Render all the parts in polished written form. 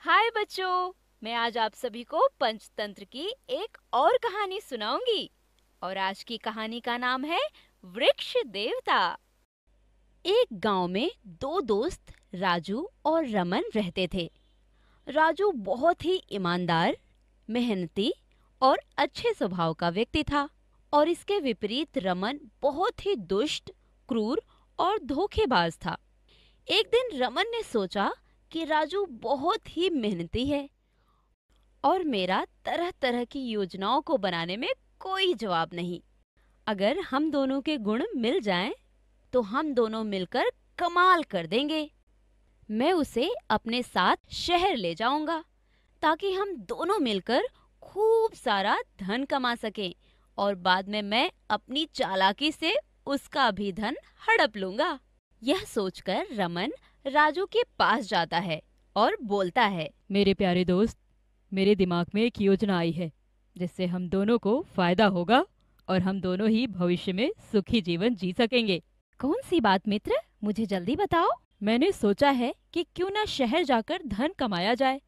हाय बच्चों, मैं आज आप सभी को पंचतंत्र की एक और कहानी सुनाऊंगी। और आज की कहानी का नाम है वृक्ष देवता। एक गांव में दो दोस्त राजू और रमन रहते थे। राजू बहुत ही ईमानदार, मेहनती और अच्छे स्वभाव का व्यक्ति था। और इसके विपरीत रमन बहुत ही दुष्ट, क्रूर और धोखेबाज था। एक दिन रमन ने सोचा कि राजू बहुत ही मेहनती है और मेरा तरह तरह की योजनाओं को बनाने में कोई जवाब नहीं। अगर हम दोनों के गुण मिल जाएं, तो हम दोनों मिलकर कमाल कर देंगे। मैं उसे अपने साथ शहर ले जाऊंगा ताकि हम दोनों मिलकर खूब सारा धन कमा सकें और बाद में मैं अपनी चालाकी से उसका भी धन हड़प लूंगा। यह सोचकर रमन राजू के पास जाता है और बोलता है, मेरे प्यारे दोस्त, मेरे दिमाग में एक योजना आई है जिससे हम दोनों को फायदा होगा और हम दोनों ही भविष्य में सुखी जीवन जी सकेंगे। कौन सी बात मित्र, मुझे जल्दी बताओ। मैंने सोचा है कि क्यों ना शहर जाकर धन कमाया जाए।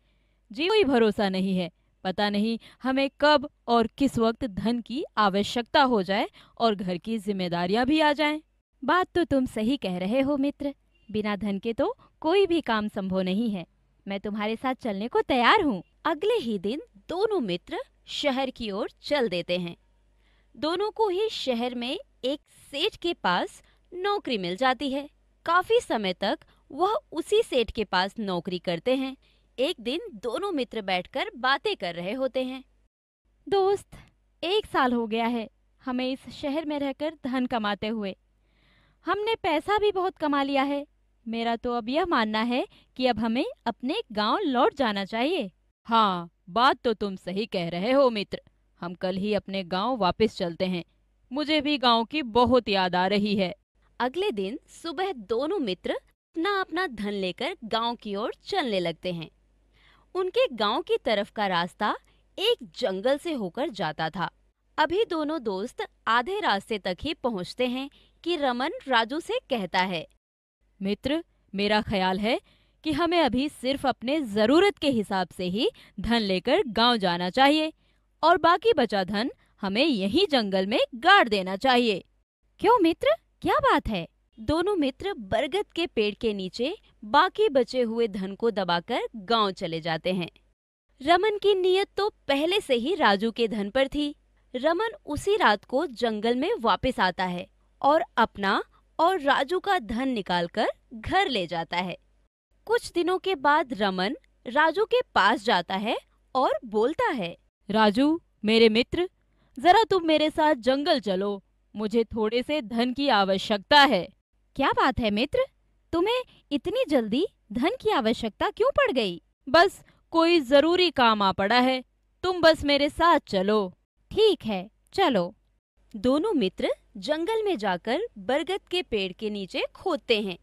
जी कोई भरोसा नहीं है, पता नहीं हमें कब और किस वक्त धन की आवश्यकता हो जाए और घर की जिम्मेदारियां भी आ जाएं। बात तो तुम सही कह रहे हो मित्र, बिना धन के तो कोई भी काम संभव नहीं है। मैं तुम्हारे साथ चलने को तैयार हूँ। अगले ही दिन दोनों मित्र शहर की ओर चल देते हैं। दोनों को ही शहर में एक सेठ के पास नौकरी मिल जाती है। काफी समय तक वह उसी सेठ के पास नौकरी करते हैं। एक दिन दोनों मित्र बैठकर बातें कर रहे होते हैं। दोस्त, 1 साल हो गया है हमें इस शहर में रहकर धन कमाते हुए। हमने पैसा भी बहुत कमा लिया है। मेरा तो अब यह मानना है कि अब हमें अपने गांव लौट जाना चाहिए। हाँ, बात तो तुम सही कह रहे हो मित्र। हम कल ही अपने गांव वापस चलते हैं। मुझे भी गांव की बहुत याद आ रही है। अगले दिन सुबह दोनों मित्र अपना अपना धन लेकर गांव की ओर चलने लगते हैं। उनके गांव की तरफ का रास्ता एक जंगल से होकर जाता था। अभी दोनों दोस्त आधे रास्ते तक ही पहुंचते हैं कि रमन राजू से कहता है, मित्र, मेरा ख्याल है कि हमें अभी सिर्फ अपने जरूरत के हिसाब से ही धन लेकर गांव जाना चाहिए और बाकी बचा धन हमें यहीं जंगल में गाड़ देना चाहिए। क्यों मित्र, क्या बात है? दोनों मित्र बरगद के पेड़ के नीचे बाकी बचे हुए धन को दबाकर गांव चले जाते हैं। रमन की नीयत तो पहले से ही राजू के धन पर थी। रमन उसी रात को जंगल में वापस आता है और अपना और राजू का धन निकालकर घर ले जाता है। कुछ दिनों के बाद रमन राजू के पास जाता है और बोलता है, राजू मेरे मित्र, जरा तुम मेरे साथ जंगल चलो। मुझे थोड़े से धन की आवश्यकता है। क्या बात है मित्र, तुम्हें इतनी जल्दी धन की आवश्यकता क्यों पड़ गई? बस कोई जरूरी काम आ पड़ा है, तुम बस मेरे साथ चलो। ठीक है, चलो। दोनों मित्र जंगल में जाकर बरगद के पेड़ के नीचे खोदते हैं।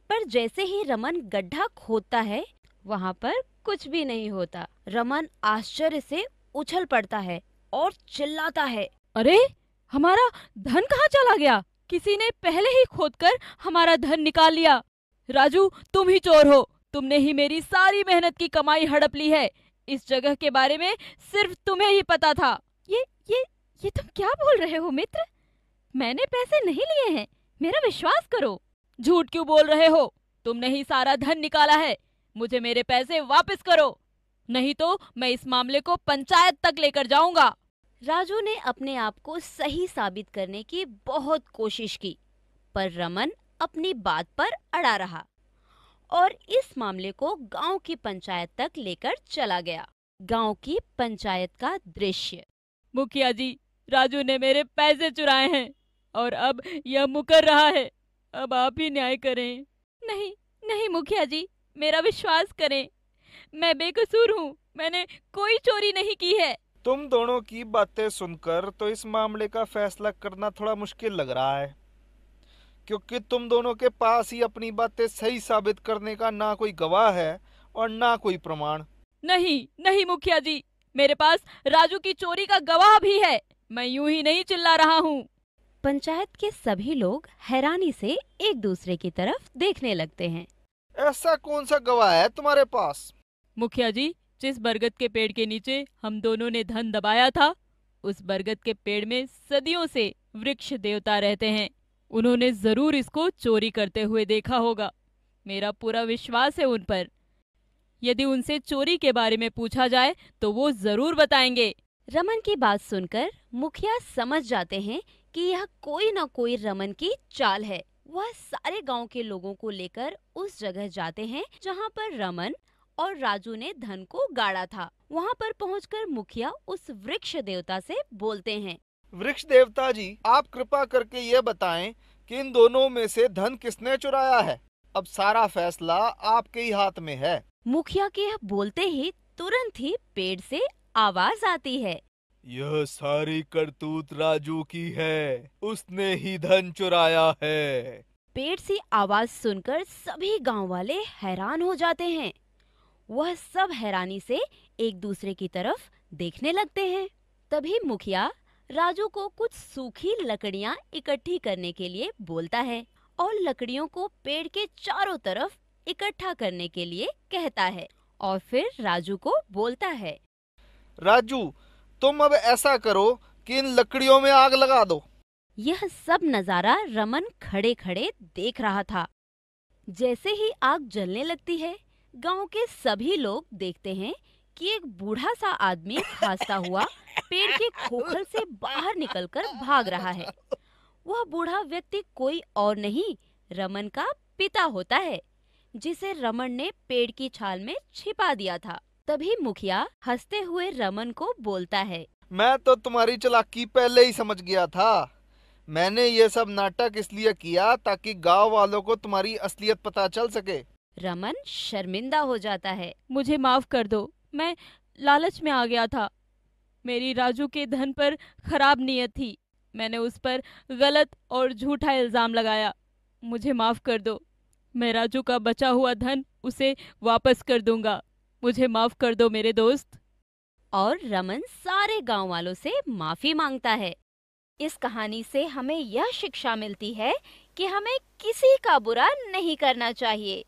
पर जैसे ही रमन गड्ढा खोदता है, वहाँ पर कुछ भी नहीं होता। रमन आश्चर्य से उछल पड़ता है और चिल्लाता है, अरे, हमारा धन कहाँ चला गया? किसी ने पहले ही खोदकर हमारा धन निकाल लिया। राजू, तुम ही चोर हो। तुमने ही मेरी सारी मेहनत की कमाई हड़प ली है। इस जगह के बारे में सिर्फ तुम्हें ही पता था। ये तुम क्या बोल रहे हो मित्र? मैंने पैसे नहीं लिए हैं, मेरा विश्वास करो। झूठ क्यों बोल रहे हो? तुमने ही सारा धन निकाला है। मुझे मेरे पैसे वापस करो, नहीं तो मैं इस मामले को पंचायत तक लेकर जाऊंगा। राजू ने अपने आप को सही साबित करने की बहुत कोशिश की, पर रमन अपनी बात पर अड़ा रहा और इस मामले को गांव की पंचायत तक लेकर चला गया। गांव की पंचायत का दृश्य। मुखिया जी, राजू ने मेरे पैसे चुराए हैं और अब यह मुकर रहा है। अब आप ही न्याय करें। नहीं नहीं मुखिया जी, मेरा विश्वास करें, मैं बेकसूर हूँ। मैंने कोई चोरी नहीं की है। तुम दोनों की बातें सुनकर तो इस मामले का फैसला करना थोड़ा मुश्किल लग रहा है, क्योंकि तुम दोनों के पास ही अपनी बातें सही साबित करने का ना कोई गवाह है और ना कोई प्रमाण। नहीं नहीं मुखिया जी, मेरे पास राजू की चोरी का गवाह भी है। मैं यूं ही नहीं चिल्ला रहा हूँ। पंचायत के सभी लोग हैरानी से एक दूसरे की तरफ देखने लगते हैं। ऐसा कौन सा गवाह है तुम्हारे पास? मुखिया जी, जिस बरगद के पेड़ के नीचे हम दोनों ने धन दबाया था, उस बरगद के पेड़ में सदियों से वृक्ष देवता रहते हैं। उन्होंने जरूर इसको चोरी करते हुए देखा होगा। मेरा पूरा विश्वास है उन पर। यदि उनसे चोरी के बारे में पूछा जाए तो वो जरूर बताएंगे। रमन की बात सुनकर मुखिया समझ जाते हैं कि यह कोई न कोई रमन की चाल है। वह सारे गांव के लोगों को लेकर उस जगह जाते हैं जहां पर रमन और राजू ने धन को गाड़ा था। वहां पर पहुंचकर मुखिया उस वृक्ष देवता से बोलते हैं। वृक्ष देवता जी, आप कृपा करके ये बताएं कि इन दोनों में से धन किसने चुराया है। अब सारा फैसला आपके ही हाथ में है। मुखिया के यह बोलते ही तुरंत ही पेड़ से आवाज आती है। यह सारी करतूत राजू की है, उसने ही धन चुराया है। पेड़ से आवाज सुनकर सभी गांव वाले हैरान हो जाते हैं। वह सब हैरानी से एक दूसरे की तरफ देखने लगते हैं। तभी मुखिया राजू को कुछ सूखी लकड़ियां इकट्ठी करने के लिए बोलता है और लकड़ियों को पेड़ के चारों तरफ इकट्ठा करने के लिए कहता है और फिर राजू को बोलता है। राजू, तुम अब ऐसा करो कि इन लकड़ियों में आग लगा दो। यह सब नजारा रमन खड़े खड़े देख रहा था। जैसे ही आग जलने लगती है, गांव के सभी लोग देखते हैं कि एक बूढ़ा सा आदमी खांसता हुआ पेड़ के खोखल से बाहर निकलकर भाग रहा है। वह बूढ़ा व्यक्ति कोई और नहीं, रमन का पिता होता है, जिसे रमन ने पेड़ की छाल में छिपा दिया था। तभी मुखिया हंसते हुए रमन को बोलता है। मैं तो तुम्हारी चालाकी पहले ही समझ गया था। मैंने ये सब नाटक इसलिए किया ताकि गांव वालों को तुम्हारी असलियत पता चल सके। रमन शर्मिंदा हो जाता है। मुझे माफ कर दो, मैं लालच में आ गया था। मेरी राजू के धन पर खराब नीयत थी। मैंने उस पर गलत और झूठा इल्जाम लगाया। मुझे माफ कर दो। मैं राजू का बचा हुआ धन उसे वापस कर दूंगा। मुझे माफ कर दो मेरे दोस्त। और रमन सारे गांव वालों से माफी मांगता है। इस कहानी से हमें यह शिक्षा मिलती है कि हमें किसी का बुरा नहीं करना चाहिए।